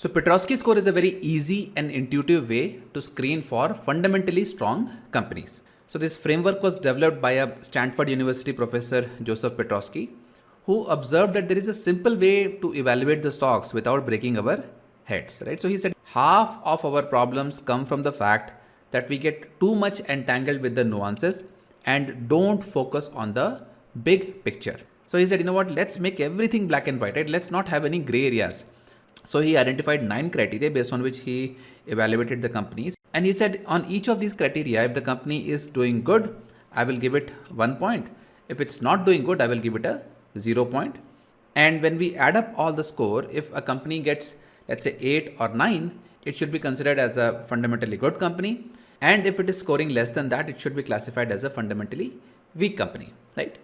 So Piotroski score is a very easy and intuitive way to screen for fundamentally strong companies. So this framework was developed by a Stanford University professor, Joseph Piotroski, who observed that there is a simple way to evaluate the stocks without breaking our heads, right? So he said half of our problems come from the fact that we get too much entangled with the nuances and don't focus on the big picture. So he said, you know what, let's make everything black and white, right? Let's not have any gray areas. So he identified 9 criteria based on which he evaluated the companies. And he said on each of these criteria, if the company is doing good, I will give it 1 point. If it's not doing good, I will give it a 0 point. And when we add up all the score, if a company gets, let's say 8 or 9, it should be considered as a fundamentally good company. And if it is scoring less than that, it should be classified as a fundamentally weak company, right?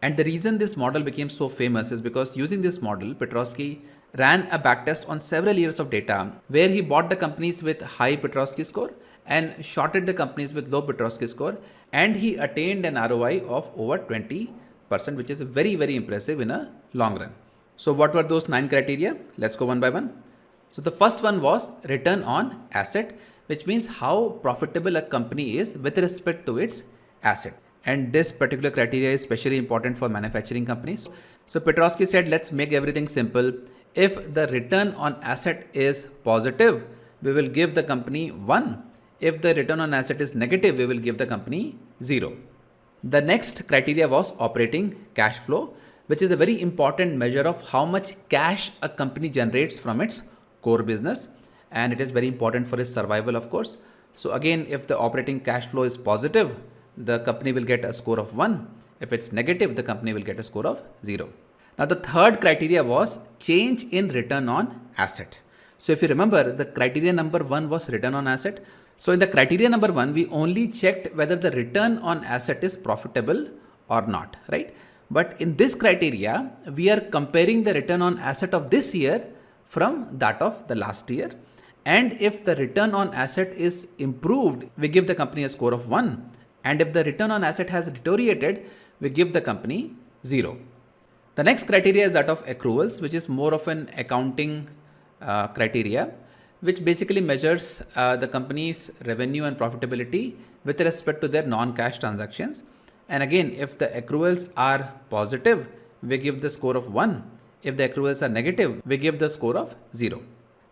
And the reason this model became so famous is because using this model, Piotroski ran a backtest on several years of data where he bought the companies with high Piotroski score and shorted the companies with low Piotroski score, and he attained an ROI of over 20%, which is very, very impressive in a long run. So what were those 9 criteria? Let's go one by one. So the first one was return on asset, which means how profitable a company is with respect to its asset. And this particular criteria is especially important for manufacturing companies. So Piotroski said, let's make everything simple. If the return on asset is positive, we will give the company 1. If the return on asset is negative, we will give the company 0. The next criteria was operating cash flow, which is a very important measure of how much cash a company generates from its core business. And it is very important for its survival, of course. So again, if the operating cash flow is positive, the company will get a score of 1. If it's negative, the company will get a score of 0. Now the third criteria was change in return on asset. So if you remember, the criteria number 1 was return on asset. So in the criteria number 1, we only checked whether the return on asset is profitable or not, right? But in this criteria, we are comparing the return on asset of this year from that of the last year. And if the return on asset is improved, we give the company a score of 1. And if the return on asset has deteriorated, we give the company 0. The next criteria is that of accruals, which is more of an accounting criteria, which basically measures the company's revenue and profitability with respect to their non-cash transactions. And again, if the accruals are positive, we give the score of 1. If the accruals are negative, we give the score of 0.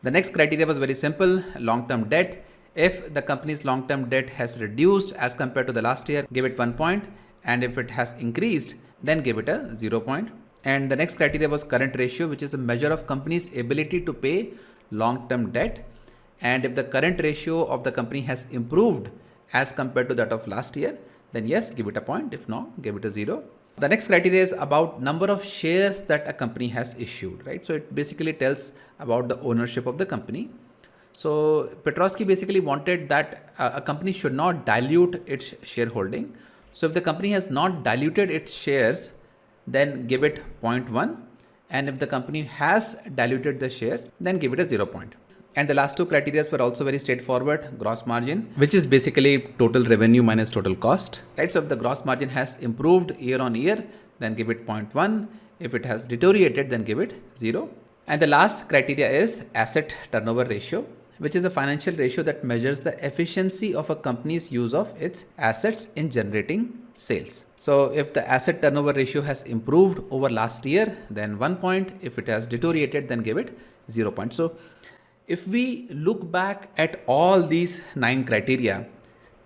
The next criteria was very simple, long-term debt. If the company's long-term debt has reduced as compared to the last year, give it 1 point. And if it has increased, then give it a 0 point. And the next criteria was current ratio, which is a measure of company's ability to pay long-term debt. And if the current ratio of the company has improved as compared to that of last year, then yes, give it a point. If not, give it a 0. The next criteria is about number of shares that a company has issued, right? So it basically tells about the ownership of the company. So Piotroski basically wanted that a company should not dilute its shareholding. So if the company has not diluted its shares, then give it 0.1. And if the company has diluted the shares, then give it a 0 point. And the last 2 criteria were also very straightforward. Gross margin, which is basically total revenue minus total cost, right? So if the gross margin has improved year on year, then give it 0.1. If it has deteriorated, then give it 0. And the last criteria is asset turnover ratio, which is a financial ratio that measures the efficiency of a company's use of its assets in generating sales. So if the asset turnover ratio has improved over last year, then 1 point. If it has deteriorated, then give it 0 point. So if we look back at all these 9 criteria,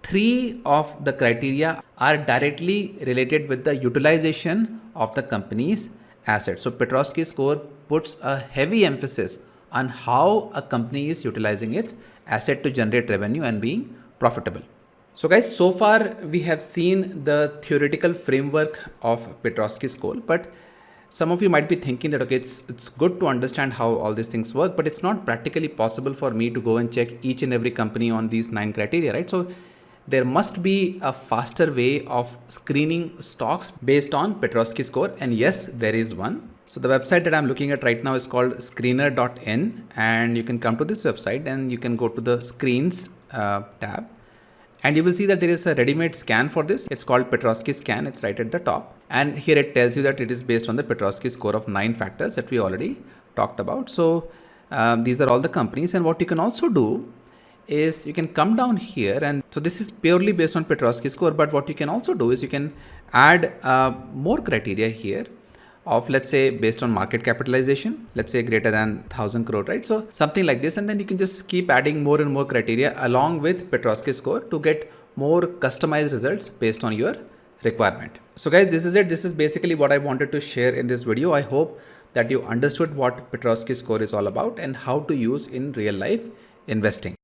3 of the criteria are directly related with the utilization of the company's assets. So Piotroski score puts a heavy emphasis on how a company is utilizing its asset to generate revenue and being profitable. So guys, so far we have seen the theoretical framework of Piotroski score, but some of you might be thinking that, okay, it's good to understand how all these things work, but it's not practically possible for me to go and check each and every company on these 9 criteria, right? So there must be a faster way of screening stocks based on Piotroski score. And yes, there is one. So the website that I'm looking at right now is called screener.in, and you can come to this website and you can go to the screens tab. And you will see that there is a ready-made scan for this. It's called Piotroski scan. It's right at the top. And here it tells you that it is based on the Piotroski score of 9 factors that we already talked about. So These are all the companies. And what you can also do is you can come down here, and so this is purely based on Piotroski score, but what you can also do is you can add more criteria here of, let's say, based on market capitalization, let's say greater than 1000 crore, right? So something like this, and then you can just keep adding more and more criteria along with Piotroski score to get more customized results based on your requirement. So guys, this is it. This is basically what I wanted to share in this video. I hope that you understood what Piotroski score is all about and how to use in real life investing.